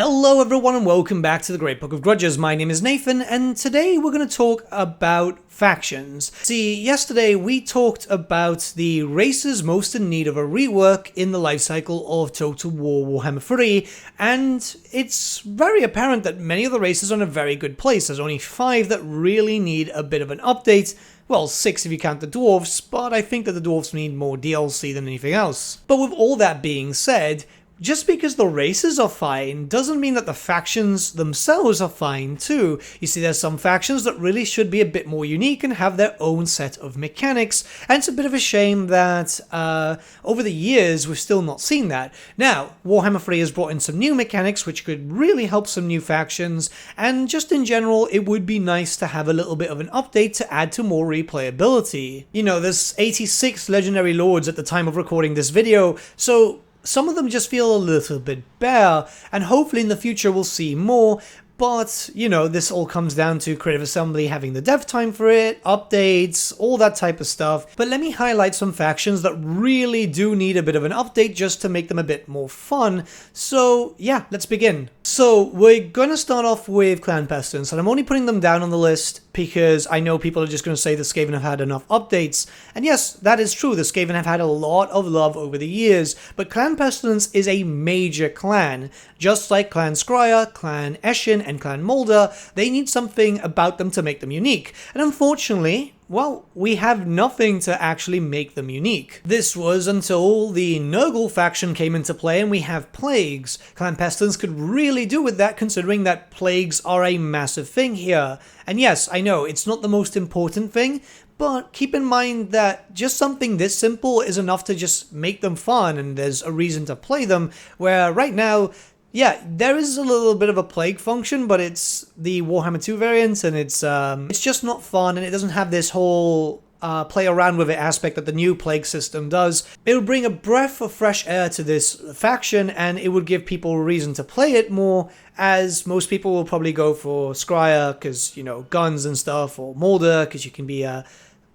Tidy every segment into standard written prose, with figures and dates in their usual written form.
Hello everyone and welcome back to the Great Book of Grudges. My name is Nathan and today we're going to talk about factions. See, yesterday we talked about the races most in need of a rework in the lifecycle of Total War Warhammer 3, and it's very apparent that many of the races are in a very good place. There's only 5 that really need a bit of an update. Well, 6 if you count the dwarves, but I think that the dwarves need more DLC than anything else. But with all that being said, just because the races are fine doesn't mean that the factions themselves are fine too. You see, there's some factions that really should be a bit more unique and have their own set of mechanics, and it's a bit of a shame that over the years we've still not seen that. Now, Warhammer 3 has brought in some new mechanics which could really help some new factions, and just in general it would be nice to have a little bit of an update to add to more replayability. You know, there's 86 legendary lords at the time of recording this video, so some of them just feel a little bit bare, and hopefully in the future we'll see more, but, you know, this all comes down to Creative Assembly having the dev time for it, updates, all that type of stuff. But let me highlight some factions that really do need a bit of an update just to make them a bit more fun. So, yeah, let's begin. So, we're going to start off with Clan Pestilence, and I'm only putting them down on the list because I know people are just going to say the Skaven have had enough updates. And yes, that is true, the Skaven have had a lot of love over the years, but Clan Pestilence is a major clan. Just like Clan Skryre, Clan Eshin, and Clan Moulder, they need something about them to make them unique. And unfortunately, well, we have nothing to actually make them unique. This was until the Nurgle faction came into play and we have plagues. Clan Pestilence could really do with that, considering that plagues are a massive thing here. And yes, I know, it's not the most important thing, but keep in mind that just something this simple is enough to just make them fun and there's a reason to play them, where right now, yeah, there is a little bit of a plague function, but it's the Warhammer 2 variant, and it's just not fun, and it doesn't have this whole play around with it aspect that the new plague system does. It would bring a breath of fresh air to this faction, and it would give people a reason to play it more, as most people will probably go for Skryre, because, you know, guns and stuff, or Moulder, because you can be a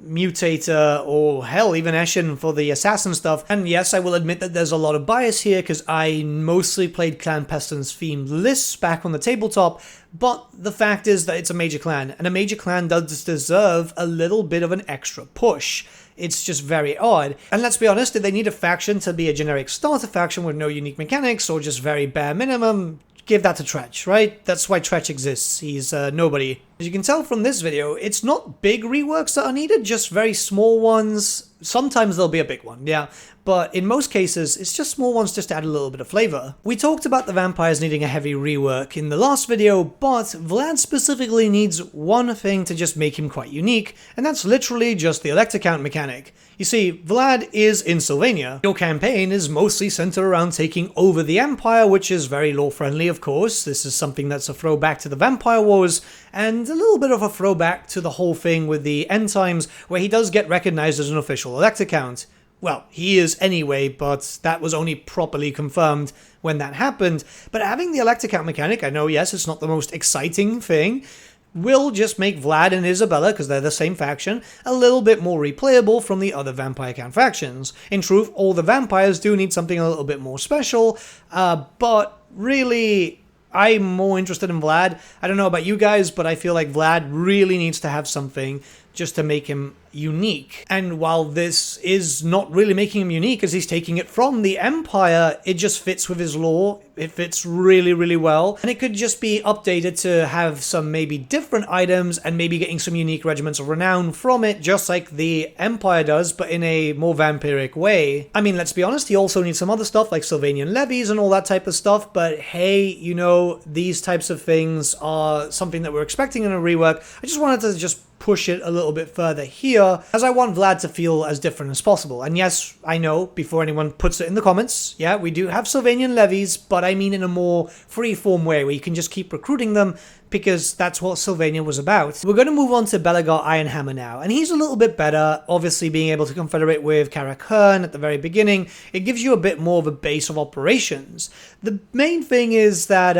Mutator, or hell, even Eshin for the assassin stuff. And yes, I will admit that there's a lot of bias here because I mostly played Clan Pestilence themed lists back on the tabletop, but the fact is that it's a major clan, and a major clan does deserve a little bit of an extra push. It's just very odd. And let's be honest, did they need a faction to be a generic starter faction with no unique mechanics or just very bare minimum? Give that to Tretch, right? That's why Tretch exists. He's nobody. As you can tell from this video, it's not big reworks that are needed, just very small ones. Sometimes there'll be a big one, yeah. But in most cases, it's just small ones just to add a little bit of flavor. We talked about the vampires needing a heavy rework in the last video, but Vlad specifically needs one thing to just make him quite unique, and that's literally just the Elector Count mechanic. You see, Vlad is in Sylvania. Your campaign is mostly centered around taking over the Empire, which is very lore-friendly, of course. This is something that's a throwback to the Vampire Wars, and a little bit of a throwback to the whole thing with the End Times, where he does get recognized as an official Elector Count. Well, he is anyway, but that was only properly confirmed when that happened. But having the Elector Count mechanic, I know, yes, it's not the most exciting thing, will just make Vlad and Isabella, because they're the same faction, a little bit more replayable from the other Vampire Count factions. In truth, all the vampires do need something a little bit more special, but really, I'm more interested in Vlad. I don't know about you guys, but I feel like Vlad really needs to have something just to make him unique. And while this is not really making him unique as he's taking it from the Empire, it just fits with his lore. It fits really, really well. And it could just be updated to have some maybe different items and maybe getting some unique regiments of renown from it, just like the Empire does, but in a more vampiric way. I mean, let's be honest, he also needs some other stuff like Sylvanian levies and all that type of stuff, but hey, you know, these types of things are something that we're expecting in a rework. I just wanted to just push it a little bit further here, as I want Vlad to feel as different as possible. And yes, I know, before anyone puts it in the comments, yeah, we do have Sylvanian levies, but I mean in a more free-form way, where you can just keep recruiting them, because that's what Sylvania was about. We're going to move on to Belegar Ironhammer now, and he's a little bit better, obviously being able to confederate with Karak Hearn at the very beginning. It gives you a bit more of a base of operations. The main thing is that,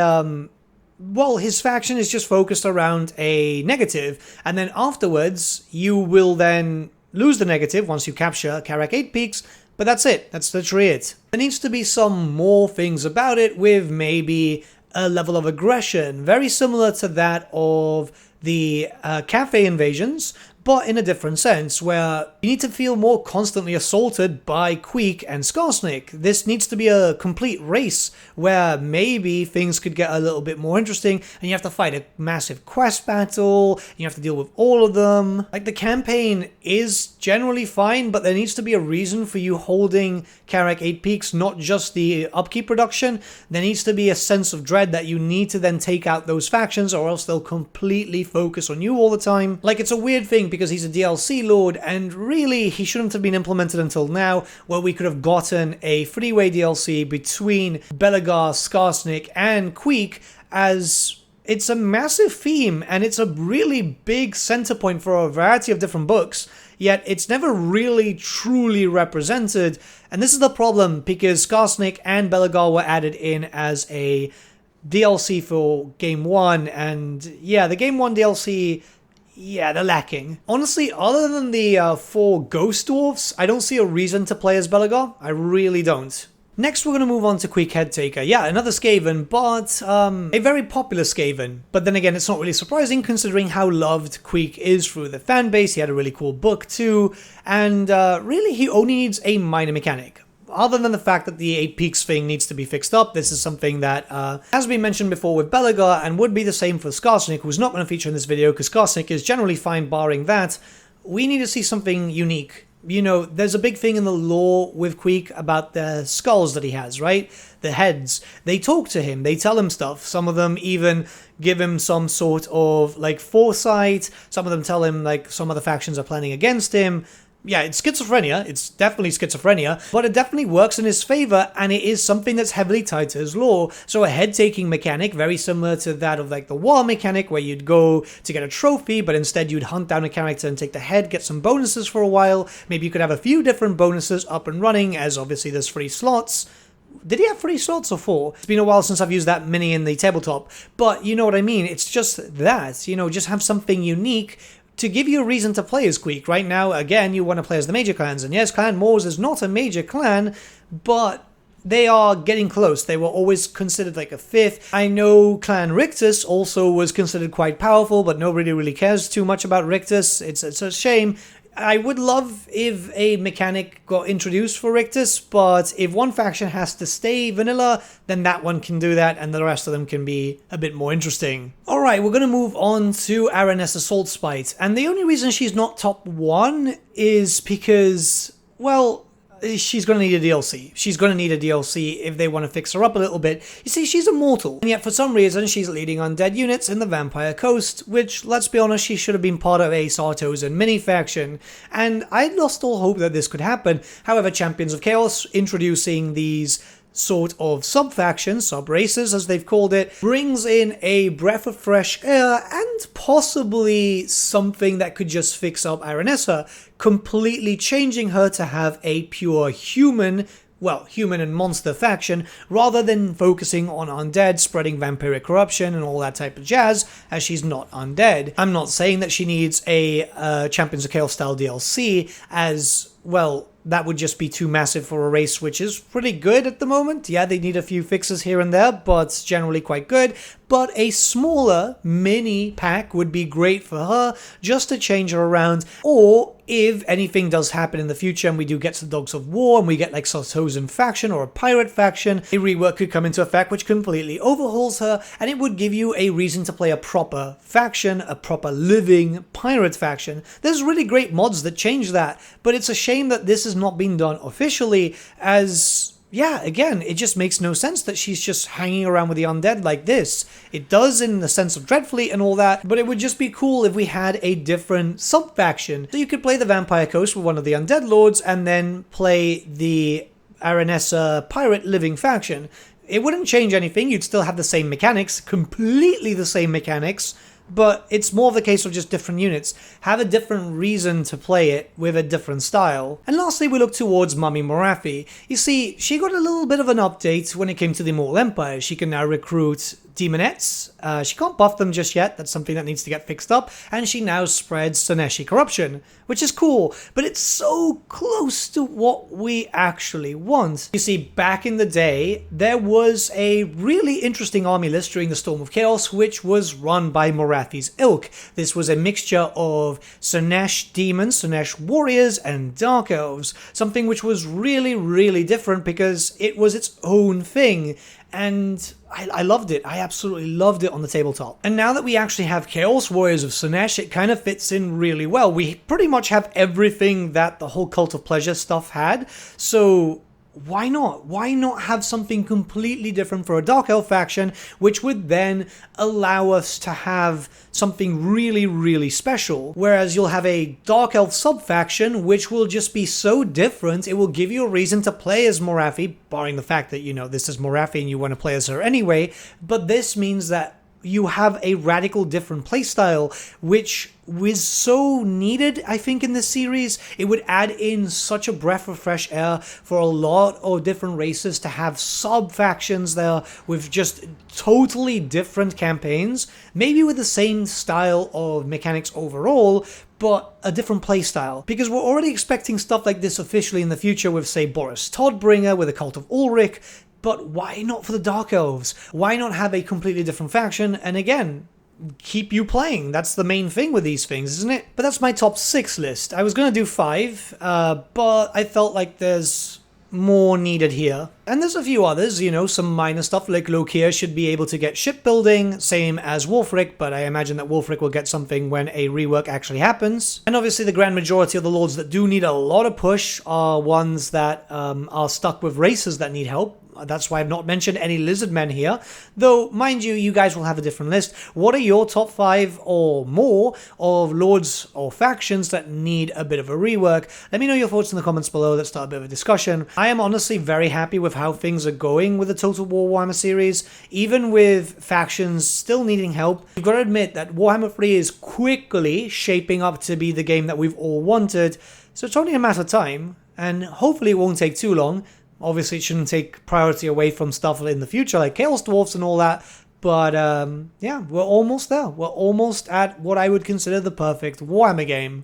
well, his faction is just focused around a negative, and then afterwards, you will then lose the negative once you capture Karak 8 Peaks, but that's it. That's literally it. There needs to be some more things about it, with maybe a level of aggression, very similar to that of the cafe invasions, but in a different sense, where you need to feel more constantly assaulted by Quake and Skarsnik. This needs to be a complete race where maybe things could get a little bit more interesting, and you have to fight a massive quest battle, and you have to deal with all of them. Like, the campaign is generally fine, but there needs to be a reason for you holding Karak 8 Peaks, not just the upkeep production. There needs to be a sense of dread that you need to then take out those factions, or else they'll completely focus on you all the time. Like, it's a weird thing, because he's a DLC lord, and really he shouldn't have been implemented until now, where we could have gotten a freeway DLC between Beluga, Skarsnik, and Quake, as it's a massive theme and it's a really big center point for a variety of different books, yet it's never really truly represented. And this is the problem, because Skarsnik and Beluga were added in as a DLC for Game 1, and yeah, the Game 1 DLC, yeah, they're lacking. Honestly, other than the 4 Ghost Dwarfs, I don't see a reason to play as Beluga. I really don't. Next, we're going to move on to Quake Headtaker. Yeah, another Skaven, but a very popular Skaven. But then again, it's not really surprising considering how loved Quake is through the fanbase. He had a really cool book too, and really he only needs a minor mechanic. Other than the fact that the 8 Peaks thing needs to be fixed up, this is something that has been mentioned before with Beluga, and would be the same for Skarsnik, who's not going to feature in this video because Skarsnik is generally fine barring that. We need to see something unique. You know, there's a big thing in the lore with Quake about the skulls that he has, right? The heads. They talk to him, they tell him stuff. Some of them even give him some sort of, like, foresight. Some of them tell him, like, some other factions are planning against him. Yeah, it's schizophrenia, it's definitely schizophrenia, but it definitely works in his favor, and it is something that's heavily tied to his lore. So a head-taking mechanic, very similar to that of like the war mechanic, where you'd go to get a trophy, but instead you'd hunt down a character and take the head, get some bonuses for a while. Maybe you could have a few different bonuses up and running, as obviously there's 3 slots. Did he have 3 slots or 4? It's been a while since I've used that mini in the tabletop, but you know what I mean, it's just that, you know, just have something unique to give you a reason to play as Quake. Right now, again, you want to play as the major clans, and yes, Clan Moors is not a major clan, but they are getting close. They were always considered like a 5th. I know Clan Rictus also was considered quite powerful, but nobody really cares too much about Rictus. It's a shame. I would love if a mechanic got introduced for Rictus, but if one faction has to stay vanilla, then that one can do that, and the rest of them can be a bit more interesting. Alright, we're going to move on to Aeronessa Saltspite, and the only reason she's not top 1 is because, well, she's going to need a DLC. She's going to need a DLC if they want to fix her up a little bit. You see, she's immortal, and yet for some reason she's leading undead units in the Vampire Coast, which, let's be honest, she should have been part of a Sartos and mini faction, and I lost all hope that this could happen. However, Champions of Chaos introducing these sort of sub-factions, sub-races as they've called it, brings in a breath of fresh air and possibly something that could just fix up Aeronessa, completely changing her to have a pure human, well, human and monster faction, rather than focusing on undead, spreading vampiric corruption and all that type of jazz, as she's not undead. I'm not saying that she needs a Champions of Chaos style DLC, as, well, that would just be too massive for a race which is pretty good at the moment. Yeah, they need a few fixes here and there, but generally quite good. But a smaller mini pack would be great for her, just to change her around. Or if anything does happen in the future and we do get to the Dogs of War and we get like Sartosan faction or a pirate faction, a rework could come into effect which completely overhauls her, and it would give you a reason to play a proper faction, a proper living pirate faction. There's really great mods that change that, but it's a shame that this has not been done officially, as yeah, again, it just makes no sense that she's just hanging around with the undead like this. It does in the sense of Dreadfleet and all that, but it would just be cool if we had a different sub-faction. So you could play the Vampire Coast with one of the undead lords and then play the Aeronessa pirate living faction. It wouldn't change anything, you'd still have the same mechanics, completely the same mechanics, but it's more of the case of just different units. Have a different reason to play it with a different style. And lastly, we look towards Mummy Morofi. You see, she got a little bit of an update when it came to the Immortal Empire. She can now recruit demonettes. She can't buff them just yet. That's something that needs to get fixed up. And she now spreads Slaaneshi corruption, which is cool, but it's so close to what we actually want. You see, back in the day, there was a really interesting army list during the Storm of Chaos, which was run by Morafi's ilk. This was a mixture of Slaanesh demons, Slaanesh warriors, and dark elves, something which was really, really different because it was its own thing. And I loved it. I absolutely loved it on the tabletop. And now that we actually have Chaos Warriors of Slaanesh, it kind of fits in really well. We pretty much have everything that the whole Cult of Pleasure stuff had. So why not? Why not have something completely different for a Dark Elf faction, which would then allow us to have something really, really special? Whereas you'll have a Dark Elf sub-faction, which will just be so different, it will give you a reason to play as Morafi, barring the fact that, you know, this is Morafi and you want to play as her anyway, but this means that you have a radical different playstyle, which was so needed, I think, in this series. It would add in such a breath of fresh air for a lot of different races to have sub-factions there with just totally different campaigns, maybe with the same style of mechanics overall, but a different playstyle. Because we're already expecting stuff like this officially in the future with, say, Boris Todbringer with the Cult of Ulrich. But why not for the Dark Elves? Why not have a completely different faction? And again, keep you playing. That's the main thing with these things, isn't it? But that's my top 6 list. I was going to do 5, but I felt like there's more needed here. And there's a few others, you know, some minor stuff like Lokir should be able to get shipbuilding, same as Wulfric, but I imagine that Wulfric will get something when a rework actually happens. And obviously the grand majority of the lords that do need a lot of push are ones that are stuck with races that need help. That's why I've not mentioned any lizardmen here. Though, mind you, you guys will have a different list. What are your top 5 or more of lords or factions that need a bit of a rework? Let me know your thoughts in the comments below. Let's start a bit of a discussion. I am honestly very happy with how things are going with the Total War Warhammer series. Even with factions still needing help, you've got to admit that Warhammer 3 is quickly shaping up to be the game that we've all wanted. So it's only a matter of time, and hopefully it won't take too long. Obviously, it shouldn't take priority away from stuff in the future, like Chaos Dwarfs and all that. But, yeah, we're almost there. We're almost at what I would consider the perfect Warhammer game.